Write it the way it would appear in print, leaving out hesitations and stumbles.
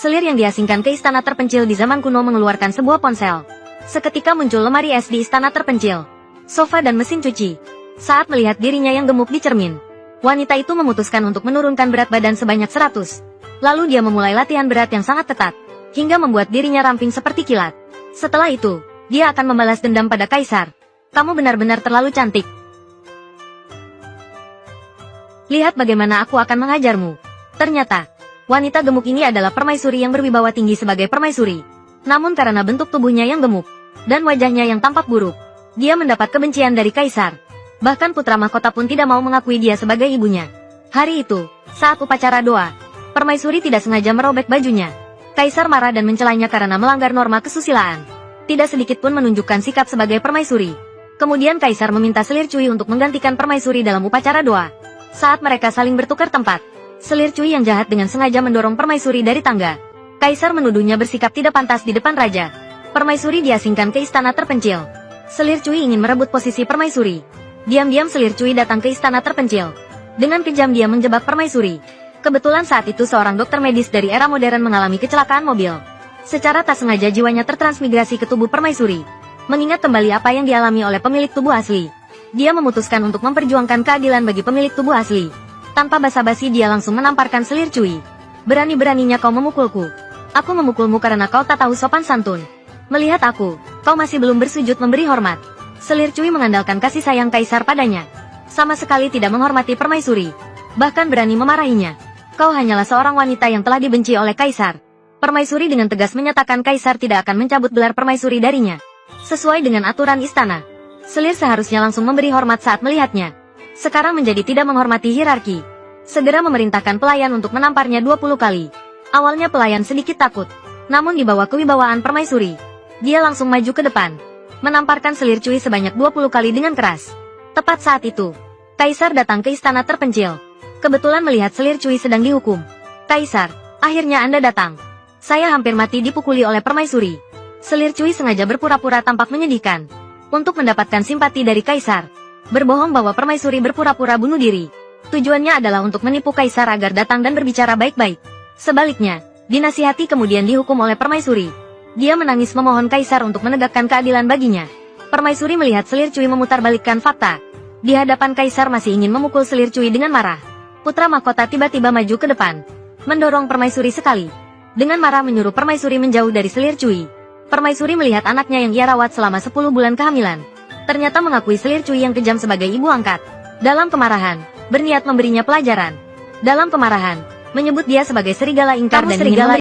Selir yang diasingkan ke istana terpencil di zaman kuno mengeluarkan sebuah ponsel. Seketika muncul lemari es di istana terpencil, sofa dan mesin cuci. Saat melihat dirinya yang gemuk di cermin, wanita itu memutuskan untuk menurunkan berat badan sebanyak 100. Lalu dia memulai latihan berat yang sangat ketat, hingga membuat dirinya ramping seperti kilat. Setelah itu, dia akan membalas dendam pada kaisar. Kamu benar-benar terlalu cantik. Lihat bagaimana aku akan menghajarmu. Ternyata, wanita gemuk ini adalah permaisuri yang berwibawa tinggi sebagai permaisuri. Namun karena bentuk tubuhnya yang gemuk, dan wajahnya yang tampak buruk, dia mendapat kebencian dari kaisar. Bahkan putra mahkota pun tidak mau mengakui dia sebagai ibunya. Hari itu, saat upacara doa, permaisuri tidak sengaja merobek bajunya. Kaisar marah dan mencelanya karena melanggar norma kesusilaan. Tidak sedikit pun menunjukkan sikap sebagai permaisuri. Kemudian kaisar meminta Selir Cui untuk menggantikan permaisuri dalam upacara doa. Saat mereka saling bertukar tempat, Selir Cui yang jahat dengan sengaja mendorong permaisuri dari tangga. Kaisar menuduhnya bersikap tidak pantas di depan raja. Permaisuri diasingkan ke istana terpencil. Selir Cui ingin merebut posisi permaisuri. Diam-diam Selir Cui datang ke istana terpencil. Dengan kejam dia menjebak permaisuri. Kebetulan saat itu seorang dokter medis dari era modern mengalami kecelakaan mobil. Secara tak sengaja jiwanya tertransmigrasi ke tubuh permaisuri. Mengingat kembali apa yang dialami oleh pemilik tubuh asli, dia memutuskan untuk memperjuangkan keadilan bagi pemilik tubuh asli. Tanpa basa-basi dia langsung menamparkan Selir Cui. Berani-beraninya kau memukulku. Aku memukulmu karena kau tak tahu sopan santun. Melihat aku, kau masih belum bersujud memberi hormat. Selir Cui mengandalkan kasih sayang kaisar padanya. Sama sekali tidak menghormati permaisuri. Bahkan berani memarahinya. Kau hanyalah seorang wanita yang telah dibenci oleh kaisar. Permaisuri dengan tegas menyatakan kaisar tidak akan mencabut gelar permaisuri darinya. Sesuai dengan aturan istana, Selir seharusnya langsung memberi hormat saat melihatnya. Sekarang menjadi tidak menghormati hierarki. Segera memerintahkan pelayan untuk menamparnya 20 kali. Awalnya pelayan sedikit takut. Namun di bawah kewibawaan permaisuri, dia langsung maju ke depan, menamparkan Selir Cui sebanyak 20 kali dengan keras. Tepat saat itu, kaisar datang ke istana terpencil. Kebetulan melihat Selir Cui sedang dihukum. Kaisar, akhirnya Anda datang. Saya hampir mati dipukuli oleh permaisuri. Selir Cui sengaja berpura-pura tampak menyedihkan untuk mendapatkan simpati dari kaisar. Berbohong bahwa permaisuri berpura-pura bunuh diri. Tujuannya adalah untuk menipu kaisar agar datang dan berbicara baik-baik. Sebaliknya, dinasihati kemudian dihukum oleh permaisuri. Dia menangis memohon kaisar untuk menegakkan keadilan baginya. Permaisuri melihat Selir Cui memutarbalikkan fakta. Di hadapan kaisar masih ingin memukul Selir Cui dengan marah. Putra mahkota tiba-tiba maju ke depan, mendorong permaisuri sekali. Dengan marah menyuruh permaisuri menjauh dari Selir Cui. Permaisuri melihat anaknya yang ia rawat selama 10 bulan kehamilan. Ternyata mengakui Selir Cui yang kejam sebagai ibu angkat. Dalam kemarahan, berniat memberinya pelajaran. Dalam kemarahan, menyebut dia sebagai serigala ingkar dan serigala